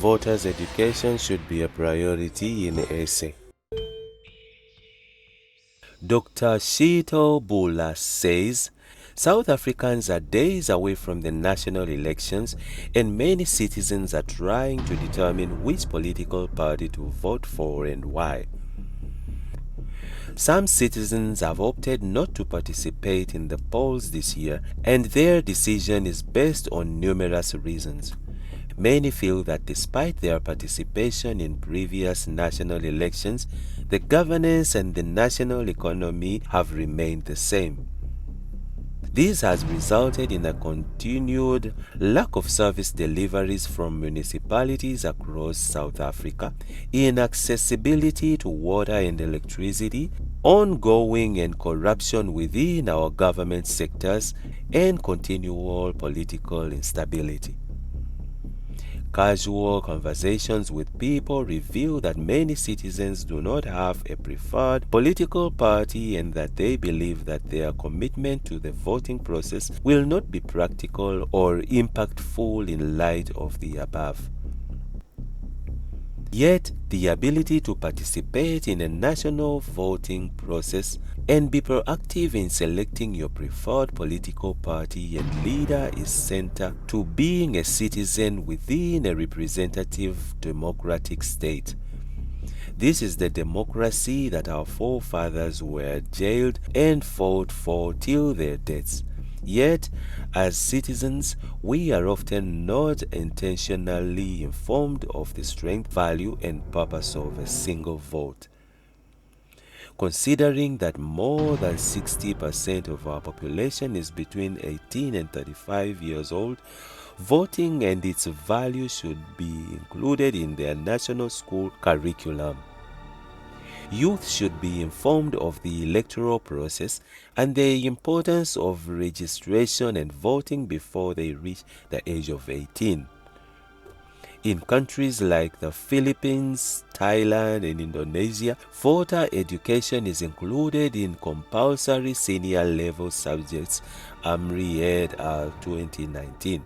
Voters' education should be a priority in SA. Dr. SHEETAL BHOOLA says, South Africans are days away from the national elections and many citizens are trying to determine which political party to vote for and why. Some citizens have opted not to participate in the polls this year, and their decision is based on numerous reasons. Many feel that despite their participation in previous national elections, the governance and the national economy have remained the same. This has resulted in a continued lack of service deliveries from municipalities across South Africa, inaccessibility to water and electricity, ongoing and corruption within our government sectors, and continual political instability. Casual conversations with people reveal that many citizens do not have a preferred political party and that they believe that their commitment to the voting process will not be practical or impactful in light of the above. Yet, the ability to participate in a national voting process and be proactive in selecting your preferred political party and leader is central to being a citizen within a representative democratic state. This is the democracy that our forefathers were jailed and fought for till their deaths. Yet, as citizens, we are often not intentionally informed of the strength, value, and purpose of a single vote. Considering that more than 60% of our population is between 18 and 35 years old, voting and its value should be included in their national school curriculum. Youth should be informed of the electoral process and the importance of registration and voting before they reach the age of 18. In countries like the Philippines, Thailand, and Indonesia, voter education is included in compulsory senior level subjects, Amri et al. 2019.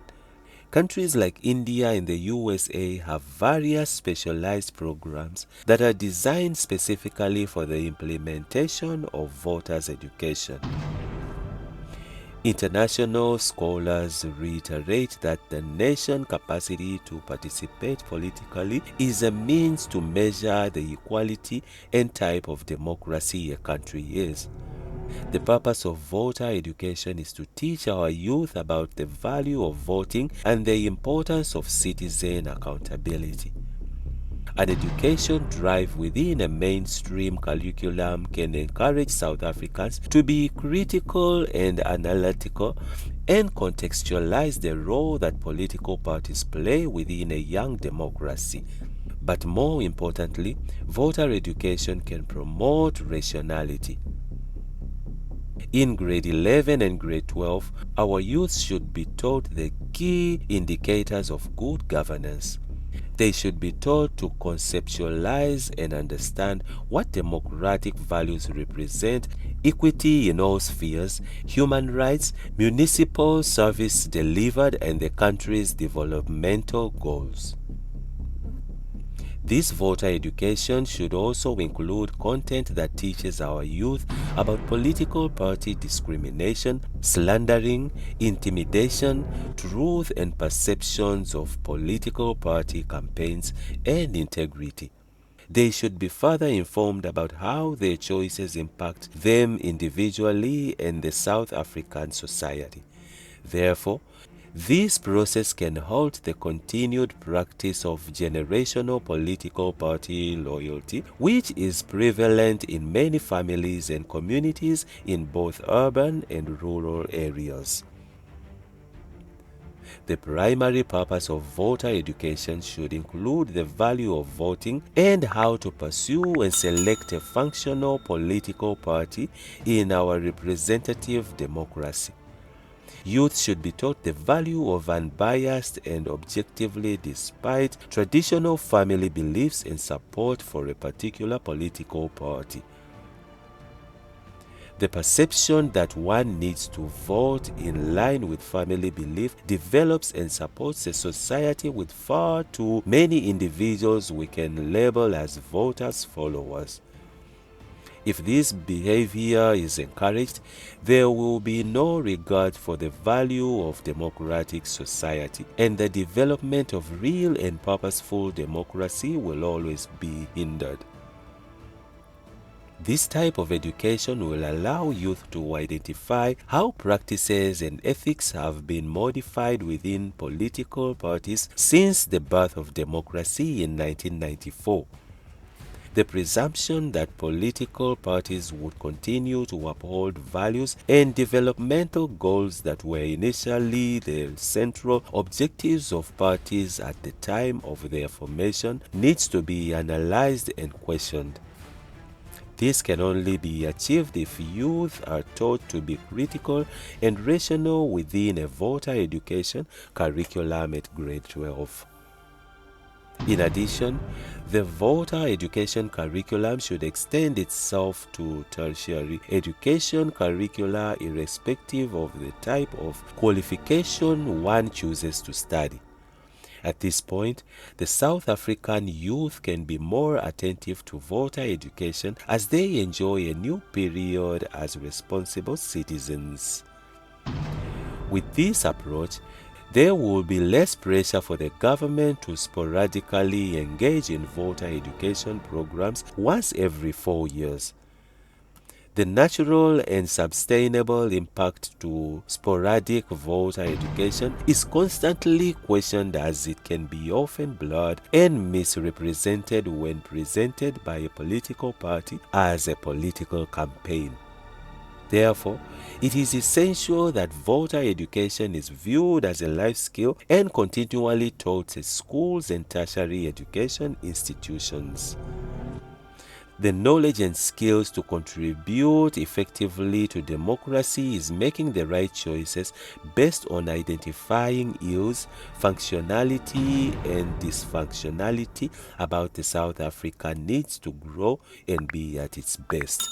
Countries like India and the USA have various specialized programs that are designed specifically for the implementation of voters' education. International scholars reiterate that the nation's capacity to participate politically is a means to measure the equality and type of democracy a country is. The purpose of voter education is to teach our youth about the value of voting and the importance of citizen accountability. An education drive within a mainstream curriculum can encourage South Africans to be critical and analytical and contextualize the role that political parties play within a young democracy. But more importantly, voter education can promote rationality. In grade 11 and grade 12, our youth should be taught the key indicators of good governance. They should be taught to conceptualize and understand what democratic values represent: equity in all spheres, human rights, municipal service delivered, and the country's developmental goals. This voter education should also include content that teaches our youth about political party discrimination, slandering, intimidation, truth and perceptions of political party campaigns, and integrity. They should be further informed about how their choices impact them individually and the South African society. Therefore, this process can halt the continued practice of generational political party loyalty, which is prevalent in many families and communities in both urban and rural areas. The primary purpose of voter education should include the value of voting and how to pursue and select a functional political party in our representative democracy. Youth should be taught the value of unbiased and objectively despite traditional family beliefs and support for a particular political party. The perception that one needs to vote in line with family belief develops and supports a society with far too many individuals we can label as voters' followers. If this behavior is encouraged, there will be no regard for the value of democratic society, and the development of real and purposeful democracy will always be hindered. This type of education will allow youth to identify how practices and ethics have been modified within political parties since the birth of democracy in 1994. The presumption that political parties would continue to uphold values and developmental goals that were initially the central objectives of parties at the time of their formation needs to be analyzed and questioned. This can only be achieved if youth are taught to be critical and rational within a voter education curriculum at grade 12. In addition, the voter education curriculum should extend itself to tertiary education curricula irrespective of the type of qualification one chooses to study. At this point, the South African youth can be more attentive to voter education as they enjoy a new period as responsible citizens. With this approach, there will be less pressure for the government to sporadically engage in voter education programs once every 4 years. The natural and sustainable impact to sporadic voter education is constantly questioned as it can be often blurred and misrepresented when presented by a political party as a political campaign. Therefore, it is essential that voter education is viewed as a life skill and continually taught at schools and tertiary education institutions. The knowledge and skills to contribute effectively to democracy is making the right choices based on identifying ills, functionality, and dysfunctionality about the South African needs to grow and be at its best.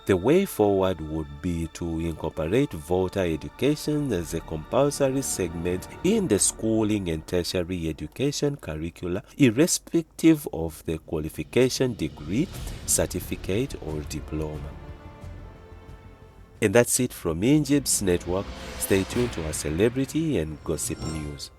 The way forward would be to incorporate voter education as a compulsory segment in the schooling and tertiary education curricula, irrespective of the qualification degree, certificate, or diploma. And that's it from Injib's Network. Stay tuned to our celebrity and gossip news.